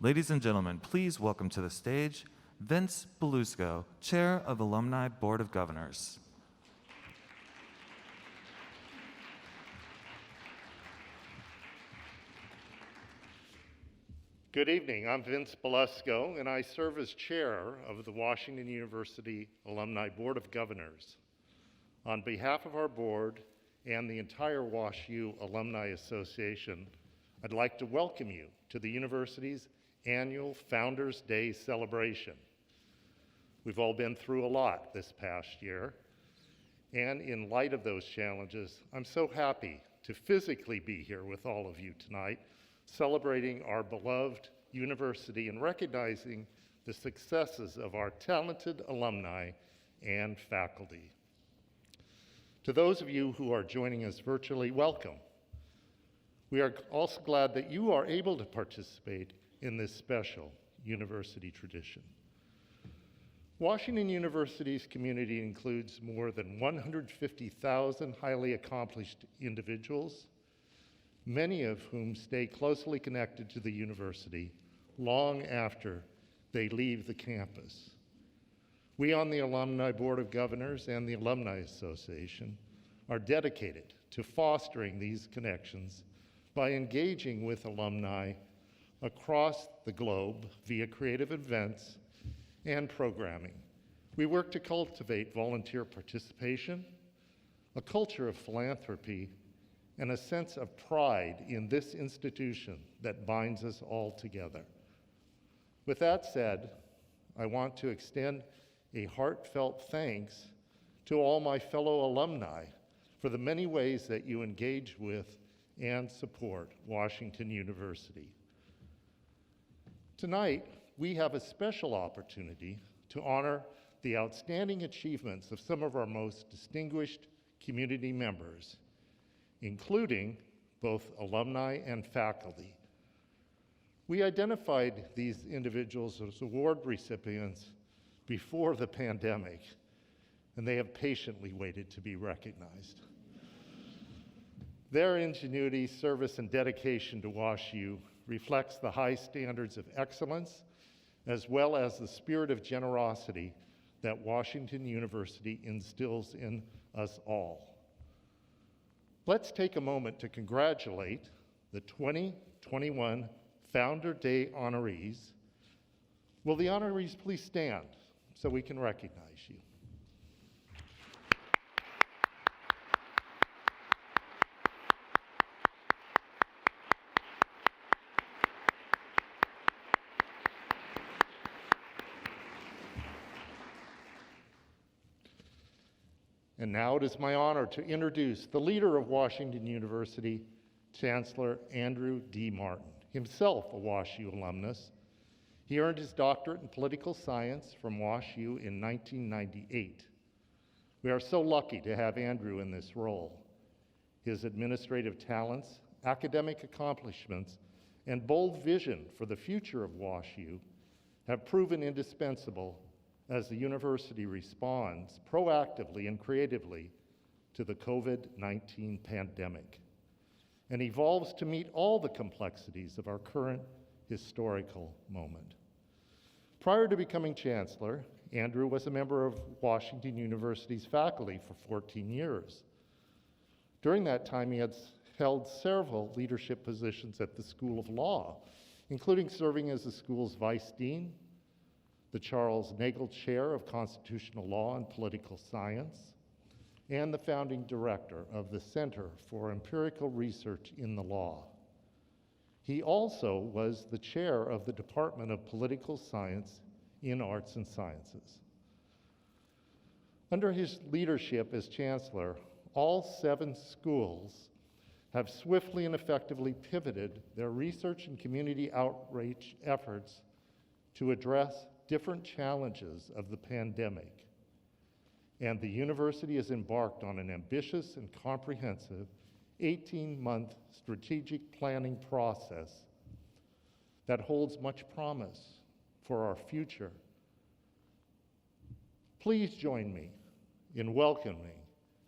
Ladies and gentlemen, please welcome to the stage Vince Belusko, Chair of Alumni Board of Governors. Good evening. I'm Vince Belusko, and I serve as chair of the Washington University Alumni Board of Governors. On behalf of our board and the entire WashU Alumni Association, I'd like to welcome you to the university's annual Founders Day celebration. We've all been through a lot this past year, and in light of those challenges, I'm so happy to physically be here with all of you tonight, celebrating our beloved university and recognizing the successes of our talented alumni and faculty. To those of you who are joining us virtually, welcome. We are also glad that you are able to participate in this special university tradition. Washington University's community includes more than 150,000 highly accomplished individuals, many of whom stay closely connected to the university long after they leave the campus. We on the Alumni Board of Governors and the Alumni Association are dedicated to fostering these connections by engaging with alumni across the globe via creative events and programming. We work to cultivate volunteer participation, a culture of philanthropy, and a sense of pride in this institution that binds us all together. With that said, I want to extend a heartfelt thanks to all my fellow alumni for the many ways that you engage with and support Washington University. Tonight, we have a special opportunity to honor the outstanding achievements of some of our most distinguished community members, including both alumni and faculty. We identified these individuals as award recipients before the pandemic, and they have patiently waited to be recognized. Their ingenuity, service, and dedication to WashU reflects the high standards of excellence, as well as the spirit of generosity that Washington University instills in us all. Let's take a moment to congratulate the 2021 Founder Day honorees. Will the honorees please stand so we can recognize you? And now it is my honor to introduce the leader of Washington University, Chancellor Andrew D. Martin, himself a WashU alumnus. He earned his doctorate in political science from WashU in 1998. We are so lucky to have Andrew in this role. His administrative talents, academic accomplishments, and bold vision for the future of WashU have proven indispensable as the university responds proactively and creatively to the COVID-19 pandemic and evolves to meet all the complexities of our current historical moment. Prior to becoming chancellor, Andrew was a member of Washington University's faculty for 14 years. During that time, he had held several leadership positions at the School of Law, including serving as the school's vice dean, the Charles Nagel Chair of Constitutional Law and Political Science, and the founding director of the Center for Empirical Research in the Law. He also was the chair of the Department of Political Science in Arts and Sciences. Under his leadership as chancellor, all 7 schools have swiftly and effectively pivoted their research and community outreach efforts to address different challenges of the pandemic. And the university has embarked on an ambitious and comprehensive 18-month strategic planning process that holds much promise for our future. Please join me in welcoming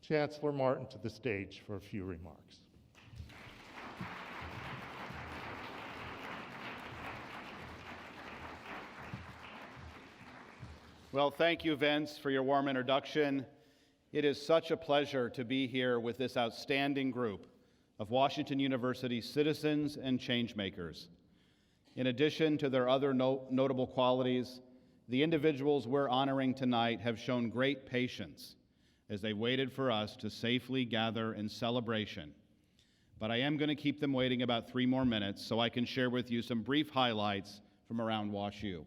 Chancellor Martin to the stage for a few remarks. Well, thank you, Vince, for your warm introduction. It is such a pleasure to be here with this outstanding group of Washington University citizens and changemakers. In addition to their other notable qualities, the individuals we're honoring tonight have shown great patience as they waited for us to safely gather in celebration. But I am going to keep them waiting about 3 more minutes so I can share with you some brief highlights from around WashU.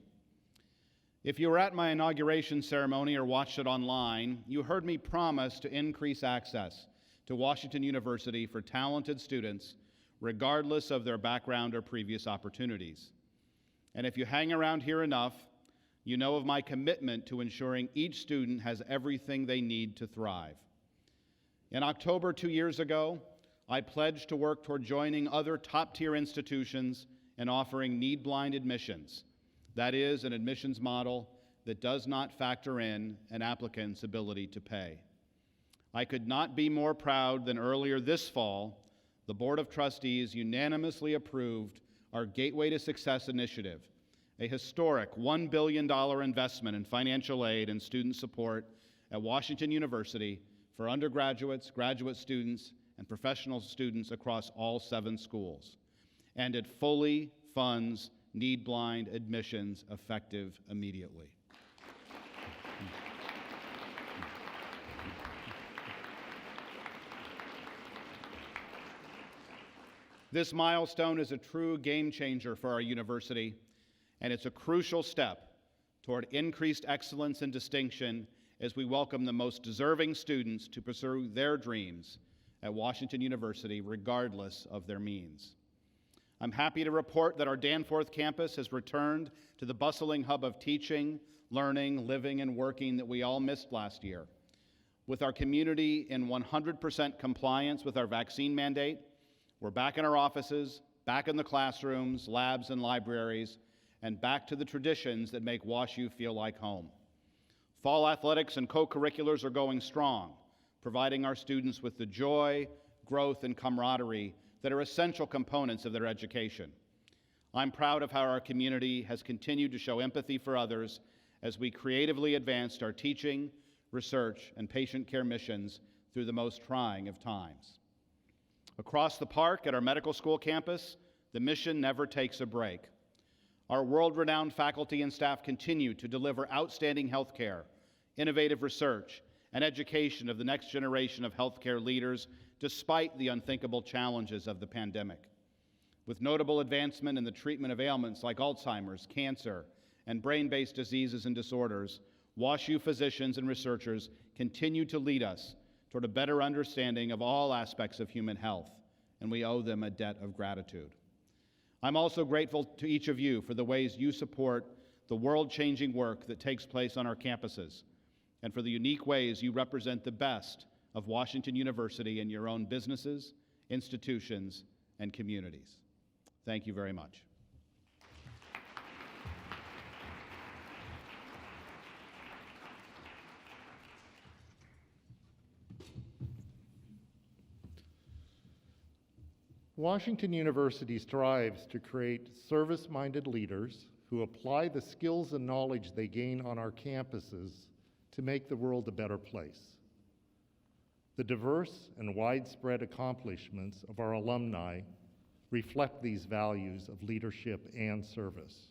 If you were at my inauguration ceremony or watched it online, you heard me promise to increase access to Washington University for talented students, regardless of their background or previous opportunities. And if you hang around here enough, you know of my commitment to ensuring each student has everything they need to thrive. In October 2 years ago, I pledged to work toward joining other top-tier institutions and offering need-blind admissions. That is, an admissions model that does not factor in an applicant's ability to pay. I could not be more proud than earlier this fall, the Board of Trustees unanimously approved our Gateway to Success initiative, a historic $1 billion investment in financial aid and student support at Washington University for undergraduates, graduate students, and professional students across all 7 schools. And it fully funds need-blind admissions effective immediately. This milestone is a true game changer for our university, and it's a crucial step toward increased excellence and distinction as we welcome the most deserving students to pursue their dreams at Washington University, regardless of their means. I'm happy to report that our Danforth campus has returned to the bustling hub of teaching, learning, living, and working that we all missed last year. With our community in 100% compliance with our vaccine mandate, we're back in our offices, back in the classrooms, labs, and libraries, and back to the traditions that make WashU feel like home. Fall athletics and co-curriculars are going strong, providing our students with the joy, growth, and camaraderie that are essential components of their education. I'm proud of how our community has continued to show empathy for others as we creatively advanced our teaching, research, and patient care missions through the most trying of times. Across the park at our medical school campus, the mission never takes a break. Our world-renowned faculty and staff continue to deliver outstanding healthcare, innovative research, and education of the next generation of healthcare leaders despite the unthinkable challenges of the pandemic. With notable advancement in the treatment of ailments like Alzheimer's, cancer, and brain-based diseases and disorders, WashU physicians and researchers continue to lead us toward a better understanding of all aspects of human health, and we owe them a debt of gratitude. I'm also grateful to each of you for the ways you support the world-changing work that takes place on our campuses, and for the unique ways you represent the best of Washington University in your own businesses, institutions, and communities. Thank you very much. Washington University strives to create service-minded leaders who apply the skills and knowledge they gain on our campuses to make the world a better place. The diverse and widespread accomplishments of our alumni reflect these values of leadership and service.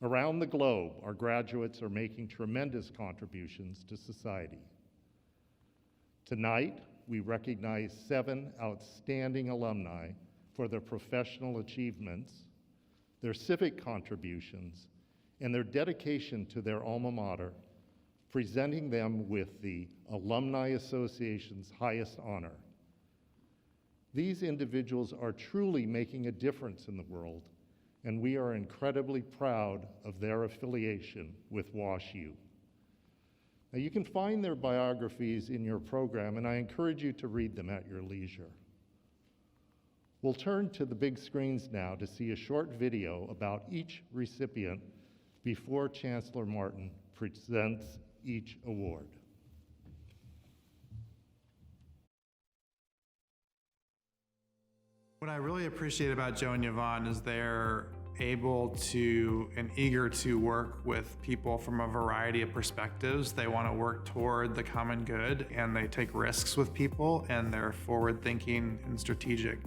Around the globe, our graduates are making tremendous contributions to society. Tonight, we recognize 7 outstanding alumni for their professional achievements, their civic contributions, and their dedication to their alma mater, presenting them with the Alumni Association's highest honor. These individuals are truly making a difference in the world, and we are incredibly proud of their affiliation with WashU. Now, you can find their biographies in your program, and I encourage you to read them at your leisure. We'll turn to the big screens now to see a short video about each recipient before Chancellor Martin presents each award. What I really appreciate about Joe and Yvonne is their able to and eager to work with people from a variety of perspectives. They want to work toward the common good, and they take risks with people, and they're forward thinking and strategic,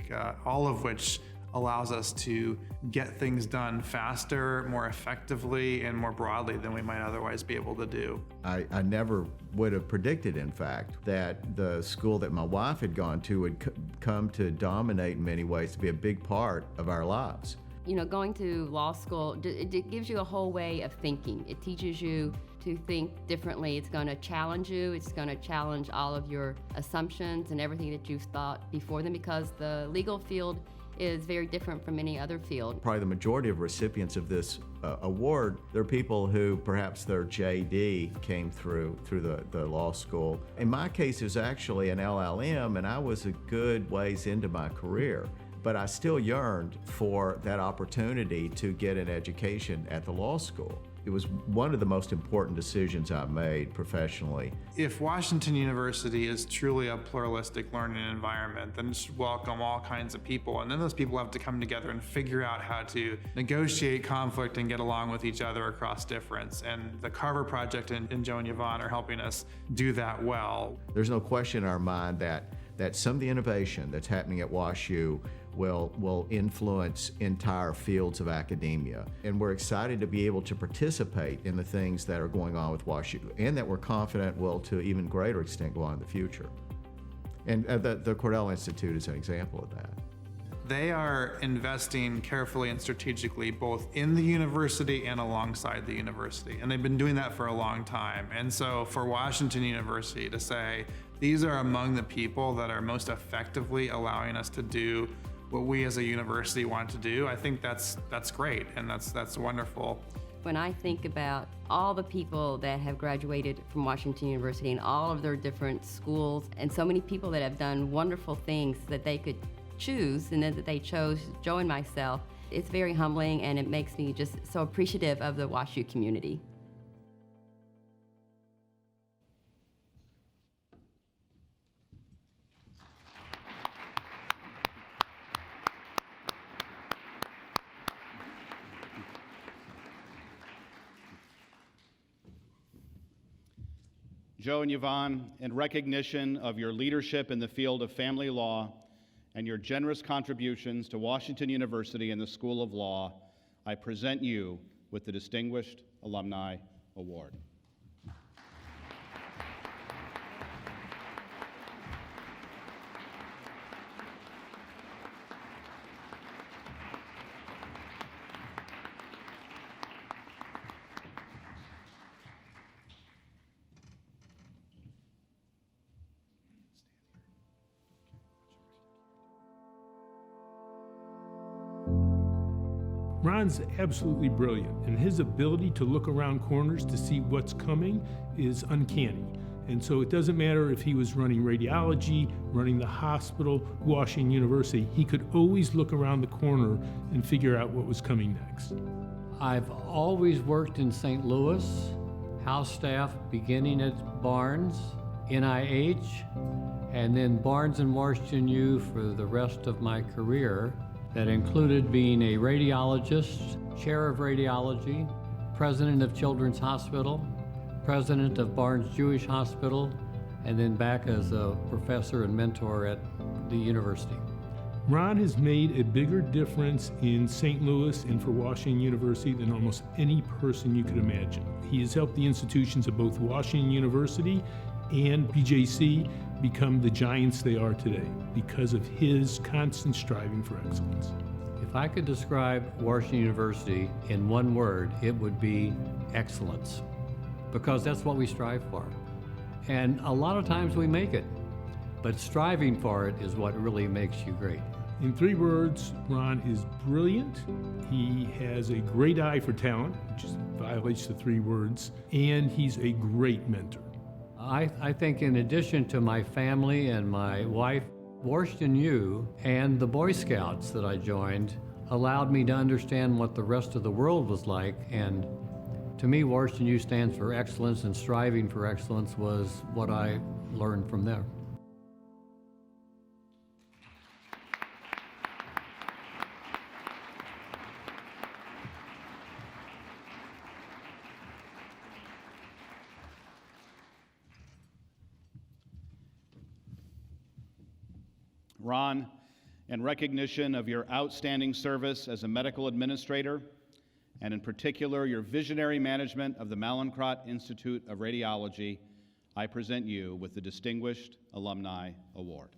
all of which allows us to get things done faster, more effectively, and more broadly than we might otherwise be able to do. I never would have predicted, in fact, that the school that my wife had gone to would come to dominate in many ways, to be a big part of our lives. You know, going to law school, it gives you a whole way of thinking. It teaches you to think differently. It's going to challenge you. It's going to challenge all of your assumptions and everything that you've thought before them, because the legal field is very different from any other field. Probably the majority of recipients of this award, they're people who perhaps their JD came through the law school. In my case, it was actually an LLM, and I was a good ways into my career. But I still yearned for that opportunity to get an education at the law school. It was one of the most important decisions I made professionally. If Washington University is truly a pluralistic learning environment, then it should welcome all kinds of people. And then those people have to come together and figure out how to negotiate conflict and get along with each other across difference. And the Carver Project and Joe and Yvonne are helping us do that well. There's no question in our mind that some of the innovation that's happening at WashU will influence entire fields of academia. And we're excited to be able to participate in the things that are going on with WashU, and that we're confident will, to even greater extent, go on in the future. And the Cordell Institute is an example of that. They are investing carefully and strategically both in the university and alongside the university. And they've been doing that for a long time. And so for Washington University to say, these are among the people that are most effectively allowing us to do what we as a university want to do, I think that's great, and that's wonderful. When I think about all the people that have graduated from Washington University and all of their different schools, and so many people that have done wonderful things that they could choose, and then that they chose Joe and myself, it's very humbling, and it makes me just so appreciative of the WashU community. Joe and Yvonne, in recognition of your leadership in the field of family law and your generous contributions to Washington University and the School of Law, I present you with the Distinguished Alumni Award. Ron's absolutely brilliant, and his ability to look around corners to see what's coming is uncanny. And so it doesn't matter if he was running radiology, running the hospital, Washington University, he could always look around the corner and figure out what was coming next. I've always worked in St. Louis, house staff beginning at Barnes, NIH, and then Barnes and Washington U for the rest of my career. That included being a radiologist, chair of radiology, president of Children's Hospital, president of Barnes Jewish Hospital, and then back as a professor and mentor at the university. Ron has made a bigger difference in St. Louis and for Washington University than almost any person you could imagine. He has helped the institutions of both Washington University and BJC become the giants they are today because of his constant striving for excellence. If I could describe Washington University in one word, it would be excellence, because that's what we strive for. And a lot of times we make it, but striving for it is what really makes you great. In 3 words, Ron is brilliant, he has a great eye for talent, which violates the 3 words, and he's a great mentor. I think in addition to my family and my wife, Washington U and the Boy Scouts that I joined allowed me to understand what the rest of the world was like. And to me, Washington U stands for excellence, and striving for excellence was what I learned from there. Ron, in recognition of your outstanding service as a medical administrator, and in particular your visionary management of the Mallinckrodt Institute of Radiology, I present you with the Distinguished Alumni Award.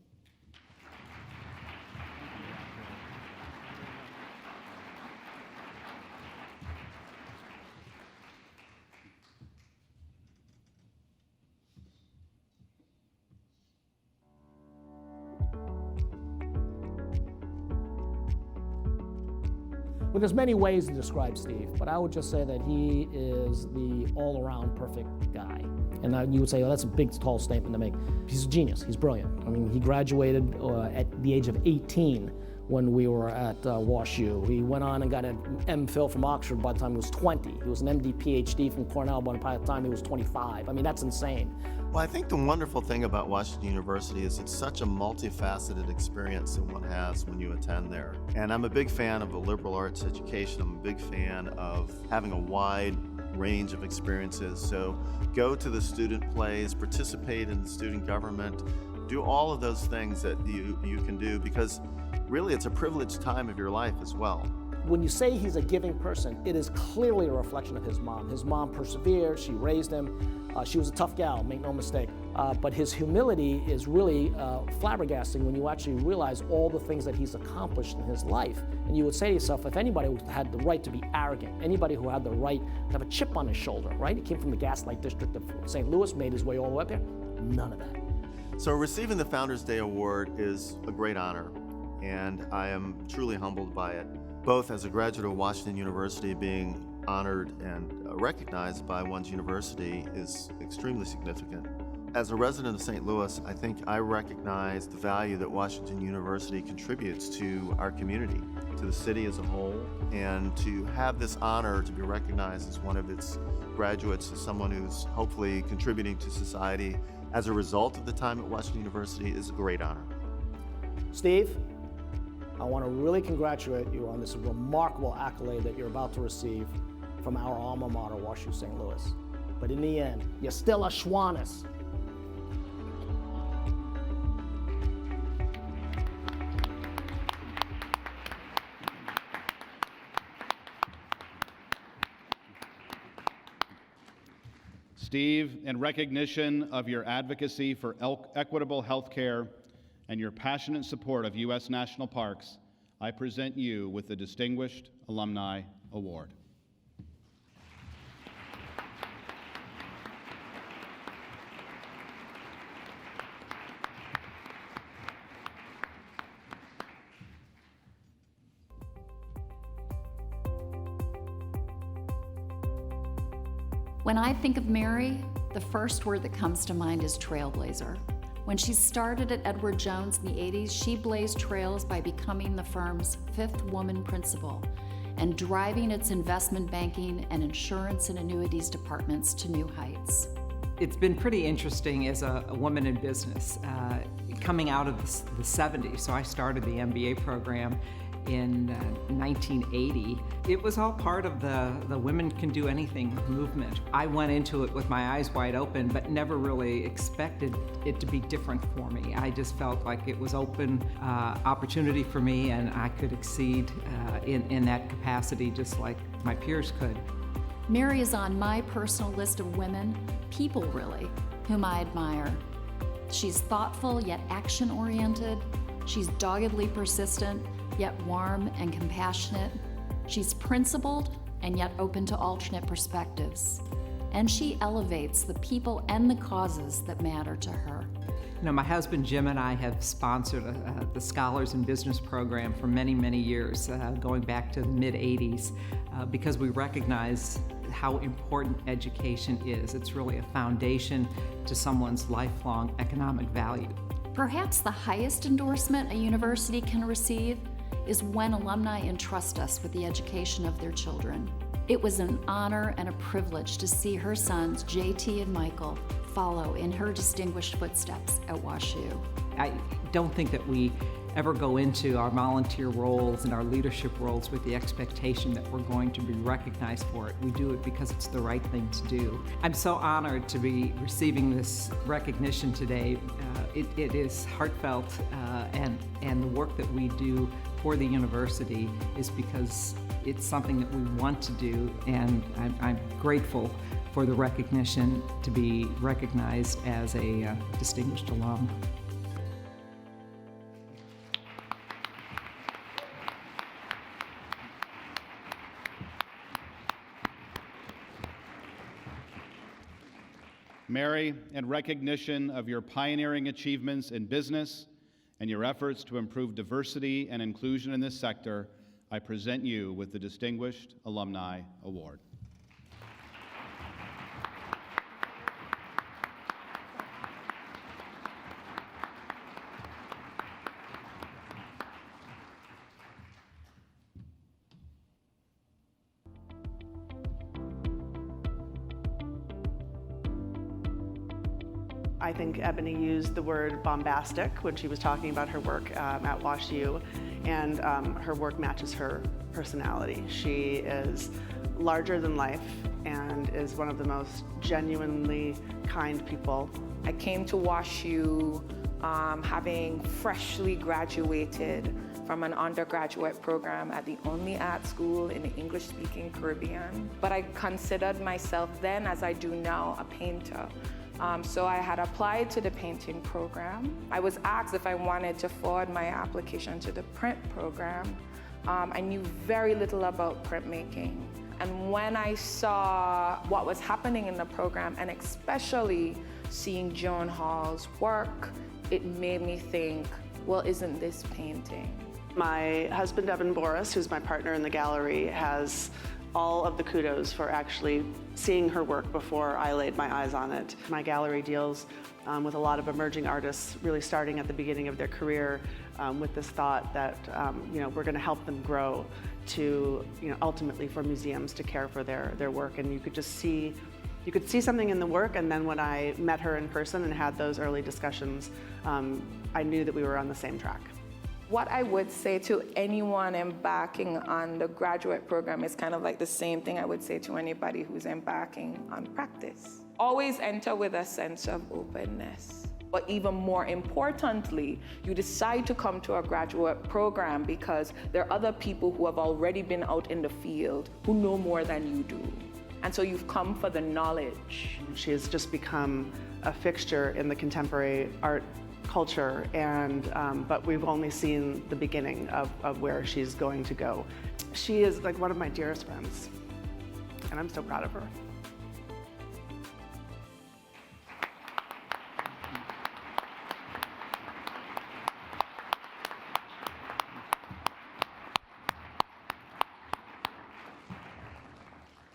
Well, there's many ways to describe Steve, but I would just say that he is the all-around perfect guy. And you would say, oh, that's a big, tall statement to make. He's a genius. He's brilliant. I mean, he graduated at the age of 18 when we were at WashU. He went on and got an MPhil from Oxford by the time he was 20. He was an MD PhD from Cornell by the time he was 25. I mean, that's insane. Well, I think the wonderful thing about Washington University is it's such a multifaceted experience that one has when you attend there. And I'm a big fan of a liberal arts education. I'm a big fan of having a wide range of experiences. So go to the student plays, participate in the student government, do all of those things that you can do, because really it's a privileged time of your life as well. When you say he's a giving person, it is clearly a reflection of his mom. His mom persevered, she raised him. She was a tough gal, make no mistake. But his humility is really flabbergasting when you actually realize all the things that he's accomplished in his life. And you would say to yourself, if anybody had the right to be arrogant, anybody who had the right to have a chip on his shoulder, right? He came from the Gaslight District of St. Louis, made his way all the way up there. None of that. So receiving the Founders Day Award is a great honor, and I am truly humbled by it. Both as a graduate of Washington University, being honored and recognized by one's university is extremely significant. As a resident of St. Louis, I think I recognize the value that Washington University contributes to our community, to the city as a whole, and to have this honor to be recognized as one of its graduates, as someone who's hopefully contributing to society as a result of the time at Washington University, is a great honor. Steve, I want to really congratulate you on this remarkable accolade that you're about to receive from our alma mater, WashU St. Louis. But in the end, you're still a Schwannis. Steve, in recognition of your advocacy for equitable health care and your passionate support of U.S. national parks, I present you with the Distinguished Alumni Award. When I think of Mary, the first word that comes to mind is trailblazer. When she started at Edward Jones in the 80s, she blazed trails by becoming the firm's 5th woman principal and driving its investment banking and insurance and annuities departments to new heights. It's been pretty interesting as a woman in business, coming out of the 70s. So I started the MBA program in 1980. It was all part of the Women Can Do Anything movement. I went into it with my eyes wide open, but never really expected it to be different for me. I just felt like it was open opportunity for me, and I could exceed in that capacity just like my peers could. Mary is on my personal list of women, people really, whom I admire. She's thoughtful yet action-oriented. She's doggedly persistent, yet warm and compassionate. She's principled and yet open to alternate perspectives. And she elevates the people and the causes that matter to her. You know, my husband Jim and I have sponsored the Scholars in Business program for many, many years, going back to the mid-'80s, because we recognize how important education is. It's really a foundation to someone's lifelong economic value. Perhaps the highest endorsement a university can receive is when alumni entrust us with the education of their children. It was an honor and a privilege to see her sons, JT and Michael, follow in her distinguished footsteps at WashU. I don't think that we ever go into our volunteer roles and our leadership roles with the expectation that we're going to be recognized for it. We do it because it's the right thing to do. I'm so honored to be receiving this recognition today. It is heartfelt, and the work that we do for the university is because it's something that we want to do, and I'm grateful for the recognition to be recognized as a distinguished alum. Mary, in recognition of your pioneering achievements in business and your efforts to improve diversity and inclusion in this sector, I present you with the Distinguished Alumni Award. I think Ebony used the word bombastic when she was talking about her work at WashU, and her work matches her personality. She is larger than life and is one of the most genuinely kind people. I came to WashU having freshly graduated from an undergraduate program at the only art school in the English-speaking Caribbean. But I considered myself then, as I do now, a painter. So I had applied to the painting program. I was asked if I wanted to forward my application to the print program. I knew very little about printmaking. And when I saw what was happening in the program, and especially seeing Joan Hall's work, it made me think, well, isn't this painting? My husband, Evan Boris, who's my partner in the gallery, has all of the kudos for actually seeing her work before I laid my eyes on it. My gallery deals with a lot of emerging artists really starting at the beginning of their career with this thought that we're going to help them grow to ultimately for museums to care for their work. And you could just see something in the work, and then when I met her in person and had those early discussions, I knew that we were on the same track. What I would say to anyone embarking on the graduate program is kind of like the same thing I would say to anybody who's embarking on practice. Always enter with a sense of openness. But even more importantly, you decide to come to a graduate program because there are other people who have already been out in the field who know more than you do. And so you've come for the knowledge. She has just become a fixture in the contemporary art culture, but we've only seen the beginning of where she's going to go. She is like one of my dearest friends, and I'm so proud of her.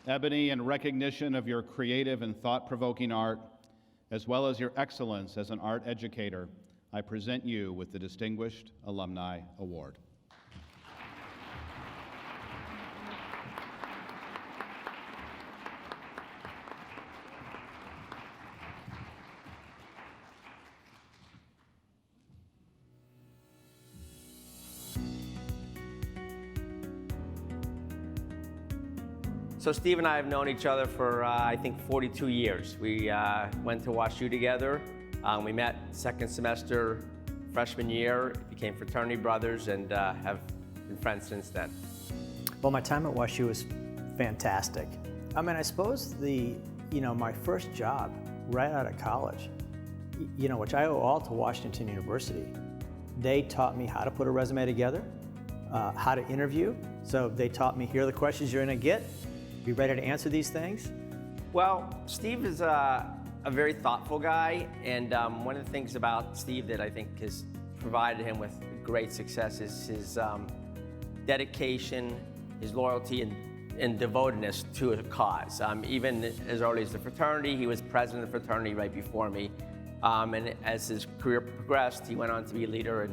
Ebony, in recognition of your creative and thought-provoking art, as well as your excellence as an art educator, I present you with the Distinguished Alumni Award. So Steve and I have known each other for, I think, 42 years. We went to WashU together. We met second semester freshman year, became fraternity brothers, and have been friends since then. Well, my time at WashU was fantastic. I mean, I suppose my first job right out of college, which I owe all to Washington University. They taught me how to put a resume together, how to interview. So they taught me, here are the questions you're gonna get. Be ready to answer these things? Well, Steve is a very thoughtful guy, and one of the things about Steve that I think has provided him with great success is his dedication, his loyalty, and devotedness to a cause. Even as early as the fraternity, he was president of the fraternity right before me, and as his career progressed, he went on to be a leader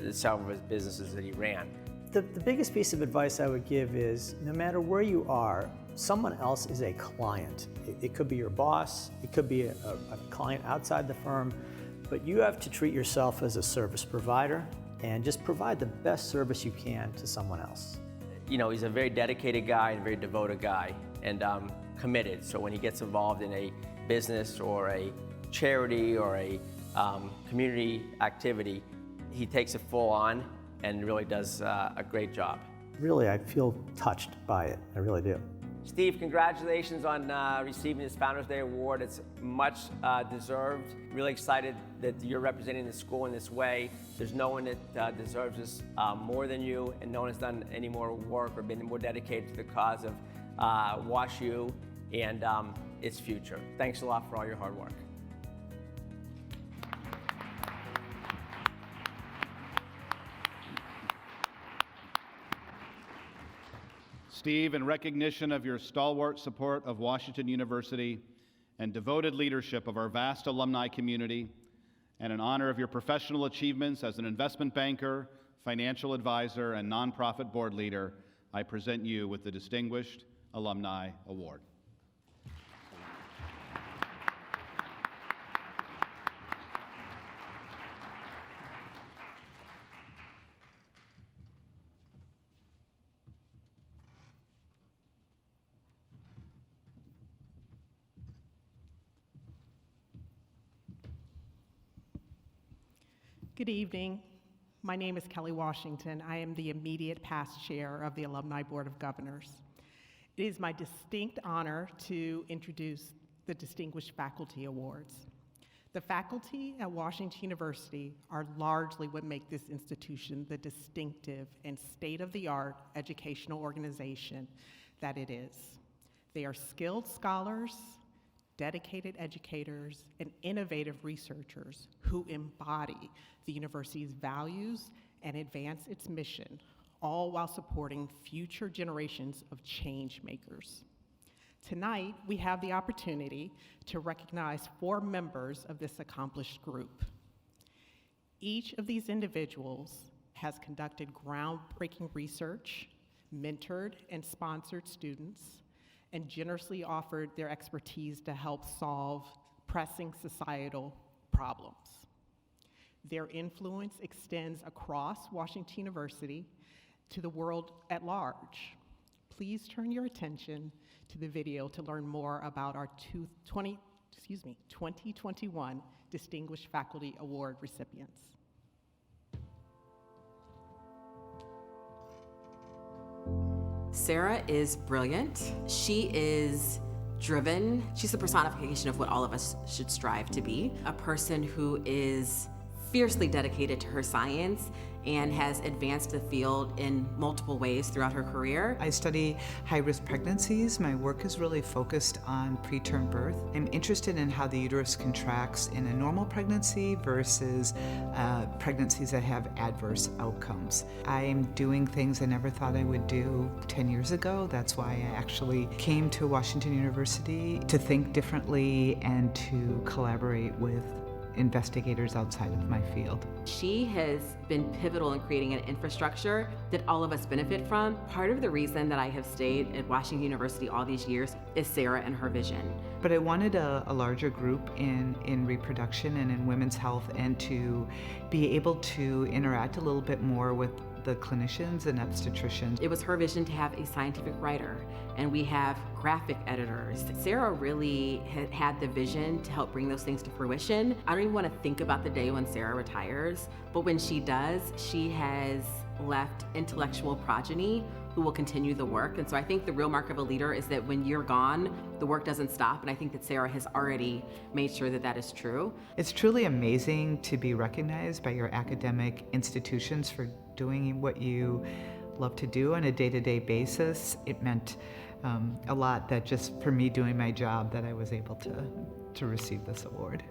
in several of his businesses that he ran. The biggest piece of advice I would give is, no matter where you are, someone else is a client. It could be your boss, it could be a client outside the firm, but you have to treat yourself as a service provider and just provide the best service you can to someone else. You know, he's a very dedicated guy and a very devoted guy, and committed. So when he gets involved in a business or a charity or a community activity, he takes it full on and really does a great job. Really, I feel touched by it. I really do. Steve, congratulations on receiving this Founders Day Award. It's much deserved. Really excited that you're representing the school in this way. There's no one that deserves this more than you, and no one has done any more work or been more dedicated to the cause of WashU and its future. Thanks a lot for all your hard work. Steve, in recognition of your stalwart support of Washington University and devoted leadership of our vast alumni community, and in honor of your professional achievements as an investment banker, financial advisor, and nonprofit board leader, I present you with the Distinguished Alumni Award. Good evening. My name is Kelli Washington. I am the immediate past chair of the Alumni Board of Governors. It is my distinct honor to introduce the Distinguished Faculty Awards. The faculty at Washington University are largely what make this institution the distinctive and state-of-the-art educational organization that it is. They are skilled scholars, dedicated educators, and innovative researchers who embody the university's values and advance its mission, all while supporting future generations of change makers. Tonight, we have the opportunity to recognize 4 members of this accomplished group. Each of these individuals has conducted groundbreaking research, mentored and sponsored students, and generously offered their expertise to help solve pressing societal problems. Their influence extends across Washington University to the world at large. Please turn your attention to the video to learn more about our 2021 Distinguished Faculty Award recipients. Sarah is brilliant. She is driven. She's the personification of what all of us should strive to be. A person who is fiercely dedicated to her science and has advanced the field in multiple ways throughout her career. I study high-risk pregnancies. My work is really focused on preterm birth. I'm interested in how the uterus contracts in a normal pregnancy versus pregnancies that have adverse outcomes. I am doing things I never thought I would do 10 years ago. That's why I actually came to Washington University to think differently and to collaborate with investigators outside of my field. She has been pivotal in creating an infrastructure that all of us benefit from. Part of the reason that I have stayed at Washington University all these years is Sarah and her vision. But I wanted a larger group in reproduction and in women's health, and to be able to interact a little bit more with the clinicians and obstetricians. It was her vision to have a scientific writer, and we have graphic editors. Sarah really had the vision to help bring those things to fruition. I don't even want to think about the day when Sarah retires, but when she does, she has left intellectual progeny who will continue the work. And so I think the real mark of a leader is that when you're gone, the work doesn't stop. And I think that Sarah has already made sure that that is true. It's truly amazing to be recognized by your academic institutions for doing what you love to do on a day-to-day basis. It meant a lot that just for me doing my job that I was able to receive this award.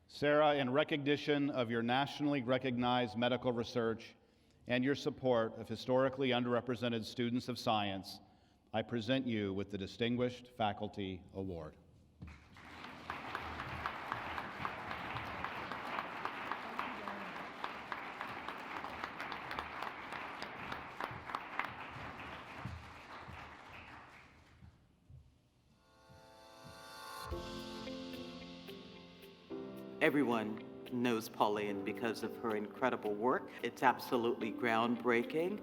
Sarah, in recognition of your nationally recognized medical research and your support of historically underrepresented students of science, I present you with the Distinguished Faculty Award. everyone knows Pauline because of her incredible work. It's absolutely groundbreaking.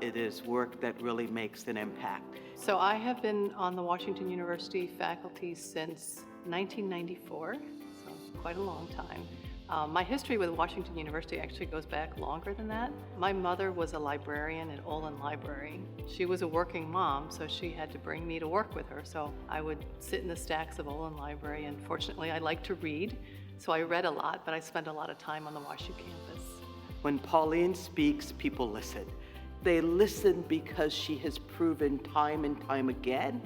It is work that really makes an impact. So I have been on the Washington University faculty since 1994, so quite a long time. My history with Washington University actually goes back longer than that. My mother was a librarian at Olin Library. She was a working mom, so she had to bring me to work with her. So I would sit in the stacks of Olin Library, and fortunately I like to read. So I read a lot, but I spent a lot of time on the WashU campus. When Pauline speaks, people listen. They listen because she has proven time and time again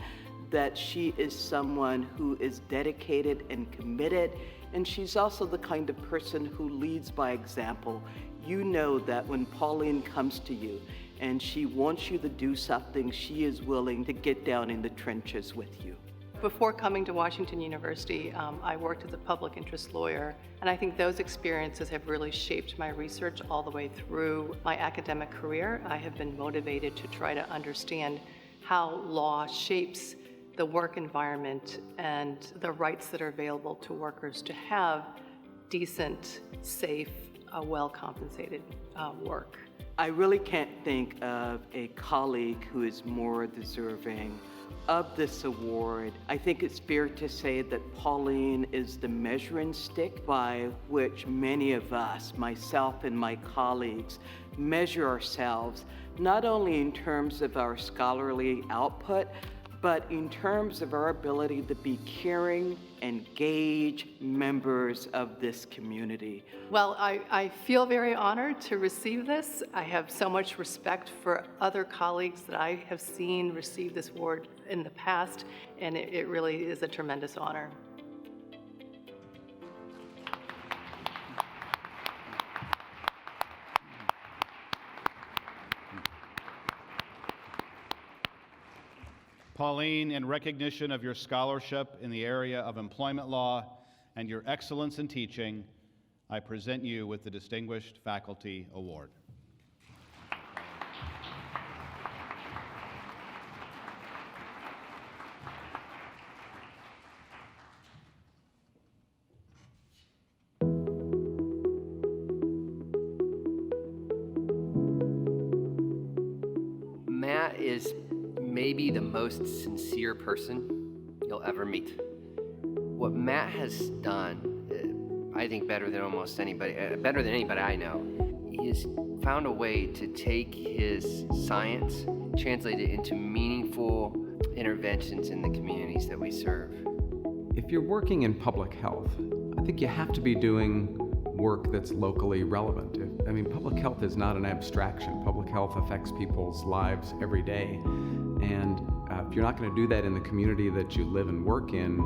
that she is someone who is dedicated and committed, and she's also the kind of person who leads by example. You know that when Pauline comes to you and she wants you to do something, she is willing to get down in the trenches with you. Before coming to Washington University, I worked as a public interest lawyer, and I think those experiences have really shaped my research all the way through my academic career. I have been motivated to try to understand how law shapes the work environment and the rights that are available to workers to have decent, safe, well-compensated work. I really can't think of a colleague who is more deserving of this award. I think it's fair to say that Pauline is the measuring stick by which many of us, myself and my colleagues, measure ourselves, not only in terms of our scholarly output, but in terms of our ability to be caring, engaged members of this community. Well, I feel very honored to receive this. I have so much respect for other colleagues that I have seen receive this award in the past, and it really is a tremendous honor. Pauline, in recognition of your scholarship in the area of employment law and your excellence in teaching, I present you with the Distinguished Faculty Award. Matt is maybe the most sincere person you'll ever meet. What Matt has done, I think better than almost anybody, better than anybody I know, he has found a way to take his science, translate it into meaningful interventions in the communities that we serve. If you're working in public health, I think you have to be doing work that's locally relevant. I mean, public health is not an abstraction. Public health affects people's lives every day. And if you're not going to do that in the community that you live and work in,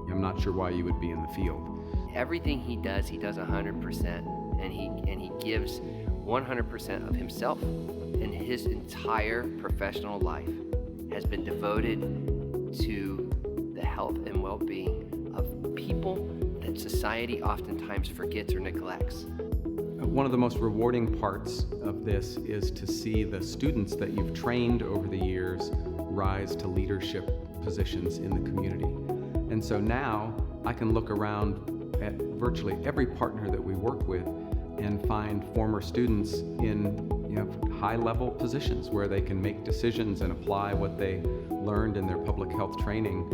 I'm not sure why you would be in the field. Everything he does 100%, and he gives 100% of himself. And his entire professional life has been devoted to the health and well-being of people that society oftentimes forgets or neglects. One of the most rewarding parts of this is to see the students that you've trained over the years rise to leadership positions in the community. And so now I can look around at virtually every partner that we work with and find former students in high-level positions where they can make decisions and apply what they learned in their public health training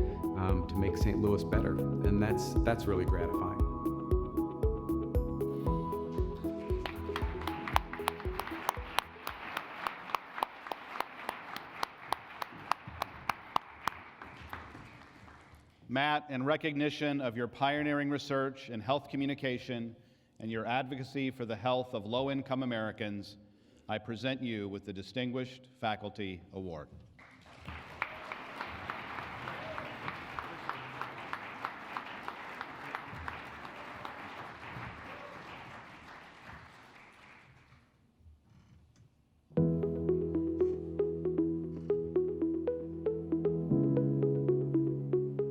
to make St. Louis better. And that's really gratifying. Matt, in recognition of your pioneering research in health communication and your advocacy for the health of low-income Americans, I present you with the Distinguished Faculty Award.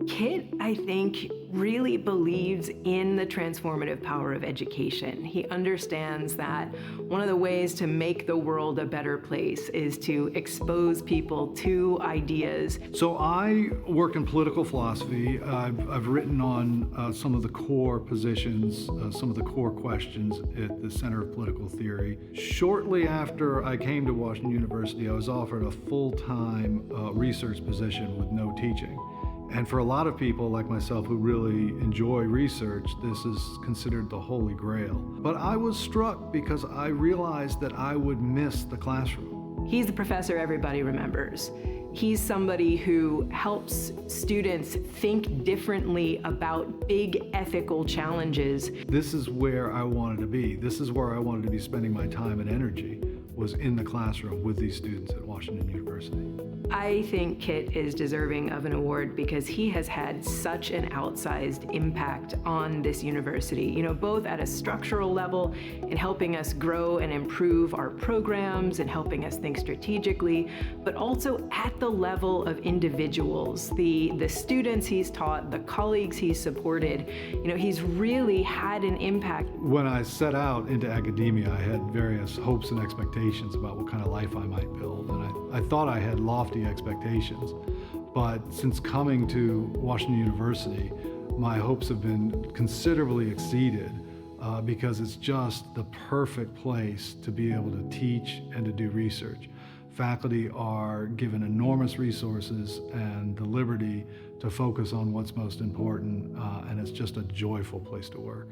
Kit, I think, really believes in the transformative power of education. He understands that one of the ways to make the world a better place is to expose people to ideas. So I work in political philosophy. I've written on some of the core positions, some of the core questions at the center of political theory. Shortly after I came to Washington University, I was offered a full-time research position with no teaching. And for a lot of people like myself who really enjoy research, this is considered the holy grail. But I was struck because I realized that I would miss the classroom. He's the professor everybody remembers. He's somebody who helps students think differently about big ethical challenges. This is where I wanted to be. This is where I wanted to be spending my time and energy, was in the classroom with these students at Washington University. I think Kit is deserving of an award because he has had such an outsized impact on this university, you know, both at a structural level in helping us grow and improve our programs and helping us think strategically, but also at the level of individuals, the students he's taught, the colleagues he's supported. You know, he's really had an impact. When I set out into academia, I had various hopes and expectations about what kind of life I might build, and I thought I had lofty expectations. But since coming to Washington University, my hopes have been considerably exceeded because it's just the perfect place to be able to teach and to do research. Faculty are given enormous resources and the liberty to focus on what's most important, and it's just a joyful place to work.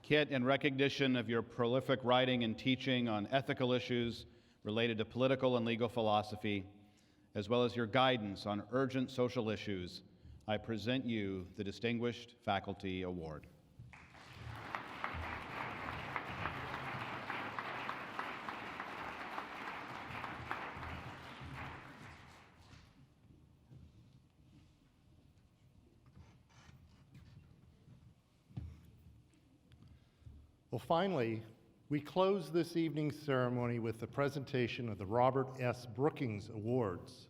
Kit, in recognition of your prolific writing and teaching on ethical issues related to political and legal philosophy, as well as your guidance on urgent social issues, I present you the Distinguished Faculty Award. Well, finally, we close this evening's ceremony with the presentation of the Robert S. Brookings Awards.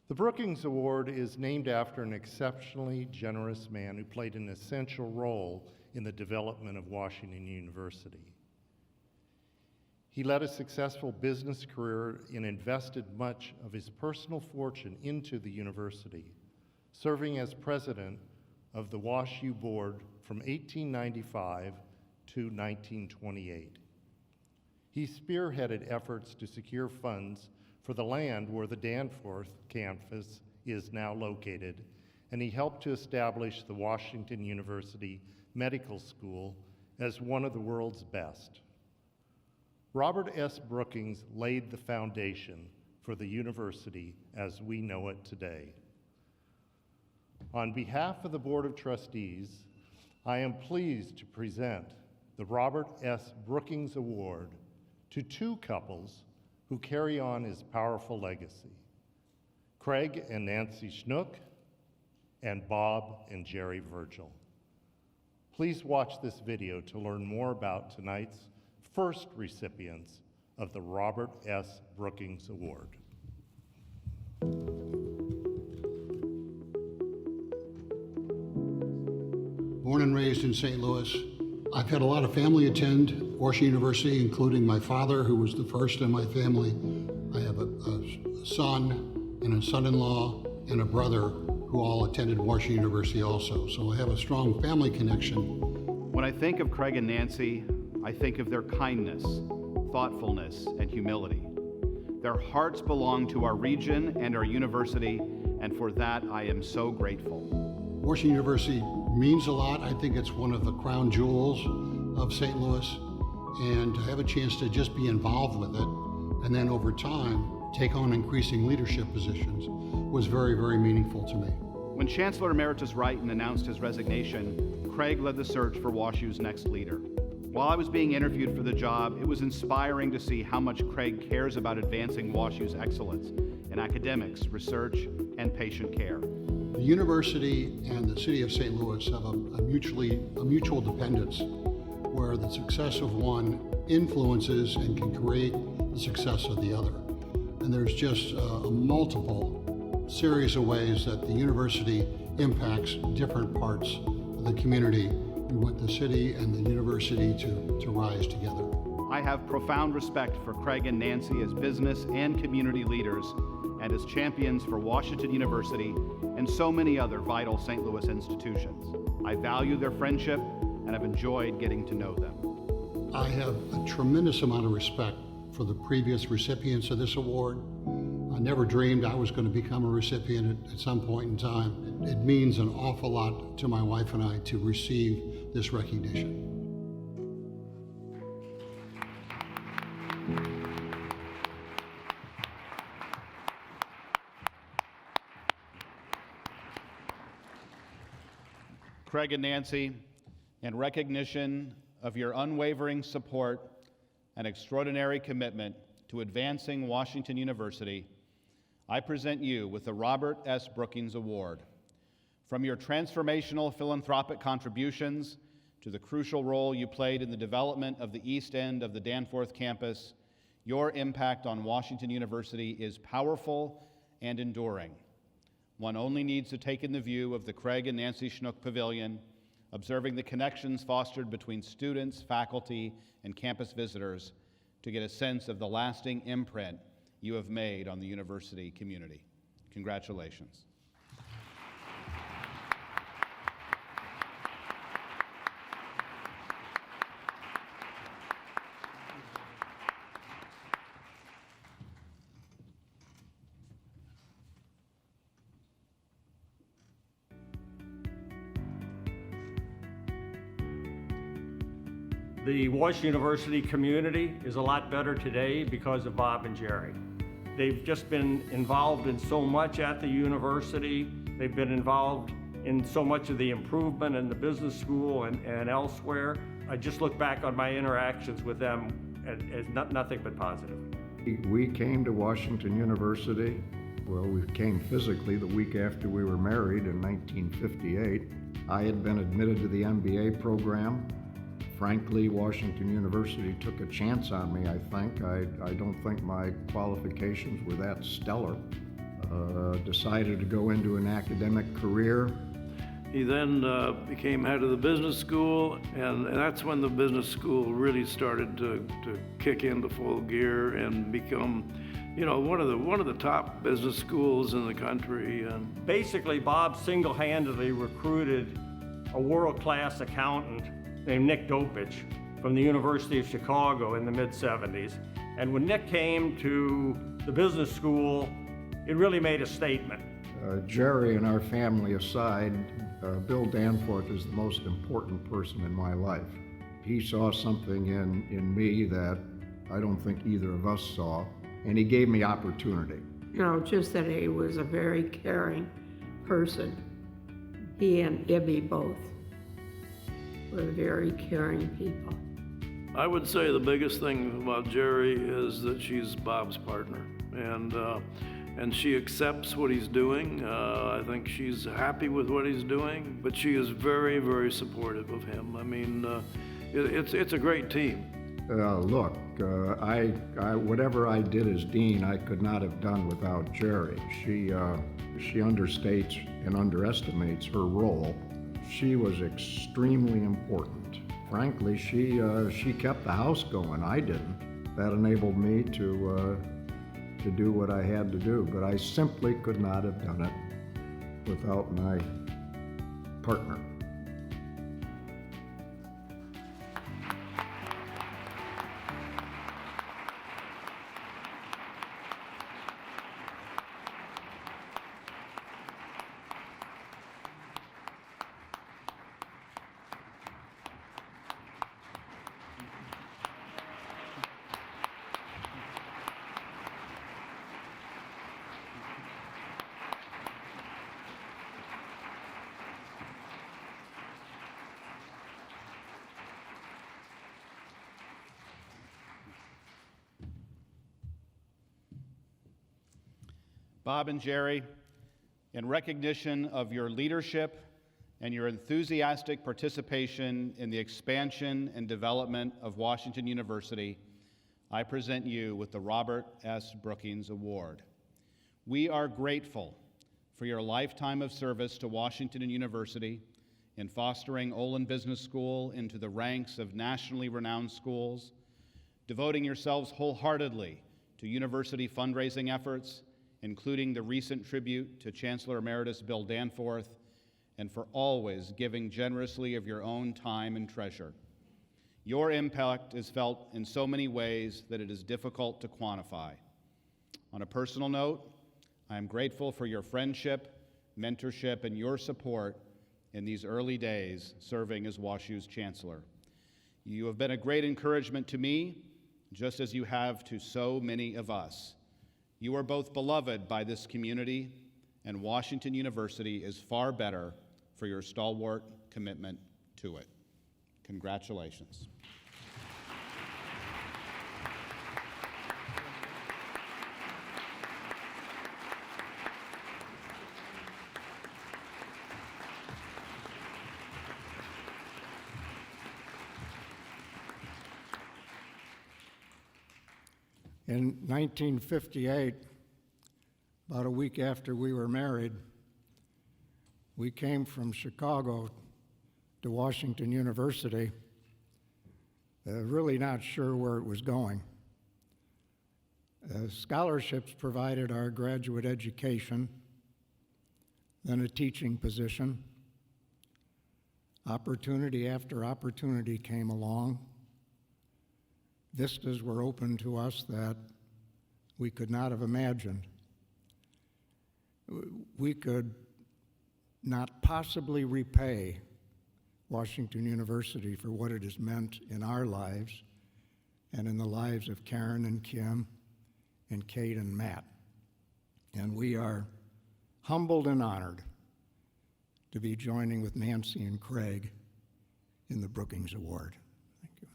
The Brookings Award is named after an exceptionally generous man who played an essential role in the development of Washington University. He led a successful business career and invested much of his personal fortune into the university, serving as president of the WashU board from 1895 to 1928. He spearheaded efforts to secure funds for the land where the Danforth campus is now located, and he helped to establish the Washington University Medical School as one of the world's best. Robert S. Brookings laid the foundation for the university as we know it today. On behalf of the Board of Trustees, I am pleased to present the Robert S. Brookings Award to two couples who carry on his powerful legacy, Craig and Nancy Schnuck, and Bob and Gerry Virgil. Please watch this video to learn more about tonight's first recipients of the Robert S. Brookings Award. Born and raised in St. Louis, I've had a lot of family attend WashU University, including my father, who was the first in my family. I have a son and a son-in-law and a brother who all attended WashU University also. So I have a strong family connection. When I think of Craig and Nancy, I think of their kindness, thoughtfulness, and humility. Their hearts belong to our region and our university, and for that I am so grateful. WashU University means a lot. I think it's one of the crown jewels of St. Louis, and to have a chance to just be involved with it, and then over time, take on increasing leadership positions was very, very meaningful to me. When Chancellor Emeritus Wrighton announced his resignation, Craig led the search for WashU's next leader. While I was being interviewed for the job, it was inspiring to see how much Craig cares about advancing WashU's excellence in academics, research, and patient care. The university and the city of St. Louis have a mutual dependence. where the success of one influences and can create the success of the other. And there's just a multiple series of ways that the university impacts different parts of the community. We want the city and the university to rise together. I have profound respect for Craig and Nancy as business and community leaders and as champions for Washington University and so many other vital St. Louis institutions. I value their friendship and have enjoyed getting to know them. I have a tremendous amount of respect for the previous recipients of this award. I never dreamed I was going to become a recipient at some point in time. It means an awful lot to my wife and I to receive this recognition. Craig and Nancy, in recognition of your unwavering support and extraordinary commitment to advancing Washington University, I present you with the Robert S. Brookings Award. From your transformational philanthropic contributions to the crucial role you played in the development of the East End of the Danforth campus, your impact on Washington University is powerful and enduring. One only needs to take in the view of the Craig and Nancy Schnuck Pavilion, observing the connections fostered between students, faculty, and campus visitors to get a sense of the lasting imprint you have made on the university community. Congratulations. The Washington University community is a lot better today because of Bob and Gerry. They've just been involved in so much at the university. They've been involved in so much of the improvement in the business school and elsewhere. I just look back on my interactions with them as nothing but positive. We came to Washington University. Well, we came physically the week after we were married in 1958. I had been admitted to the MBA program. Frankly, Washington University took a chance on me, I think. I don't think my qualifications were that stellar. Decided to go into an academic career. He then became head of the business school, and that's when the business school really started to kick into full gear and become, you know, one of the top business schools in the country. And basically, Bob single-handedly recruited a world-class accountant named Nick Dopich from the University of Chicago in the mid-70s. And when Nick came to the business school, it really made a statement. Gerry and our family aside, Bill Danforth is the most important person in my life. He saw something in me that I don't think either of us saw, and he gave me opportunity. You know, just that he was a very caring person. He and Ebony both were very caring people. I would say the biggest thing about Gerry is that she's Bob's partner, and she accepts what he's doing. I think she's happy with what he's doing, but she is very, very supportive of him. I mean, it's a great team. Look, whatever I did as dean, I could not have done without Gerry. She understates and underestimates her role. She was extremely important. Frankly, she kept the house going. I didn't. That enabled me to do what I had to do, but I simply could not have done it without my partner. Bob and Gerry, in recognition of your leadership and your enthusiastic participation in the expansion and development of Washington University, I present you with the Robert S. Brookings Award. We are grateful for your lifetime of service to Washington University in fostering Olin Business School into the ranks of nationally renowned schools, devoting yourselves wholeheartedly to university fundraising efforts, including the recent tribute to Chancellor Emeritus Bill Danforth, and for always giving generously of your own time and treasure. Your impact is felt in so many ways that it is difficult to quantify. On a personal note, I am grateful for your friendship, mentorship, and your support in these early days serving as WashU's Chancellor. You have been a great encouragement to me, just as you have to so many of us. You are both beloved by this community, and Washington University is far better for your stalwart commitment to it. Congratulations. In 1958, about a week after we were married, we came from Chicago to Washington University, really not sure where it was going. Scholarships provided our graduate education, then a teaching position. Opportunity after opportunity came along. Vistas were open to us that we could not have imagined. We could not possibly repay Washington University for what it has meant in our lives and in the lives of Karen and Kim and Kate and Matt. And we are humbled and honored to be joining with Nancy and Craig in the Brookings Award. Thank you.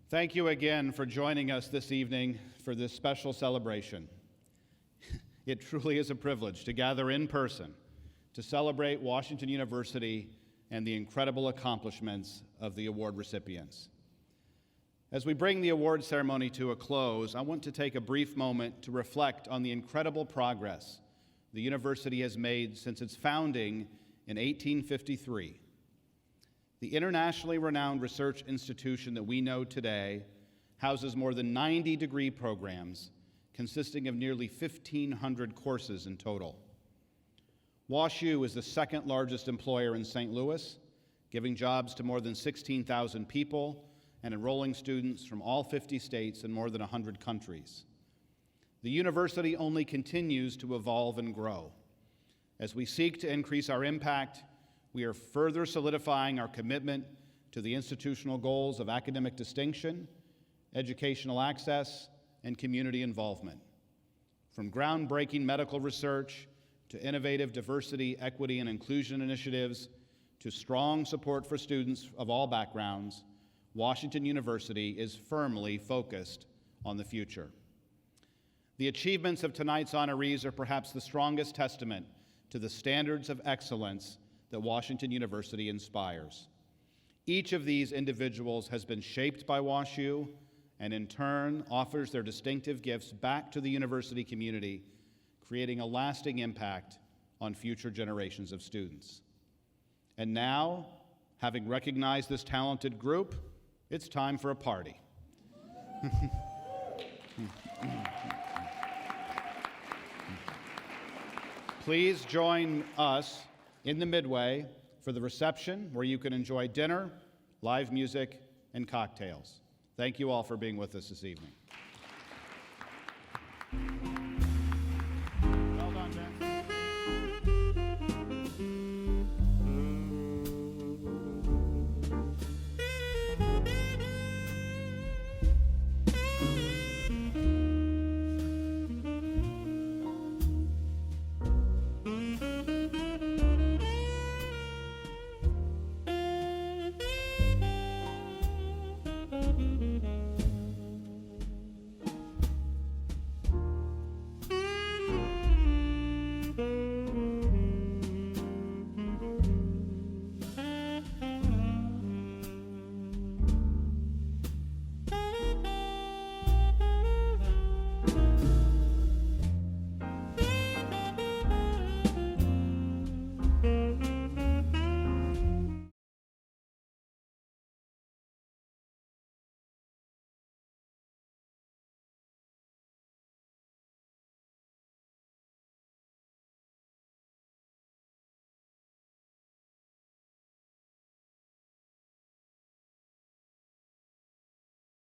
Thank you again for joining us this evening for this special celebration. It truly is a privilege to gather in person to celebrate Washington University and the incredible accomplishments of the award recipients. As we bring the award ceremony to a close, I want to take a brief moment to reflect on the incredible progress the university has made since its founding in 1853. The internationally renowned research institution that we know today houses more than 90 degree programs consisting of nearly 1,500 courses in total. WashU is the second largest employer in St. Louis, giving jobs to more than 16,000 people and enrolling students from all 50 states and more than 100 countries. The university only continues to evolve and grow. As we seek to increase our impact, we are further solidifying our commitment to the institutional goals of academic distinction, educational access, and community involvement. From groundbreaking medical research to innovative diversity, equity, and inclusion initiatives to strong support for students of all backgrounds, Washington University is firmly focused on the future. The achievements of tonight's honorees are perhaps the strongest testament to the standards of excellence that Washington University inspires. Each of these individuals has been shaped by WashU and in turn offers their distinctive gifts back to the university community, creating a lasting impact on future generations of students. And now, having recognized this talented group, it's time for a party. Please join us in the midway for the reception, where you can enjoy dinner, live music, and cocktails. Thank you all for being with us this evening.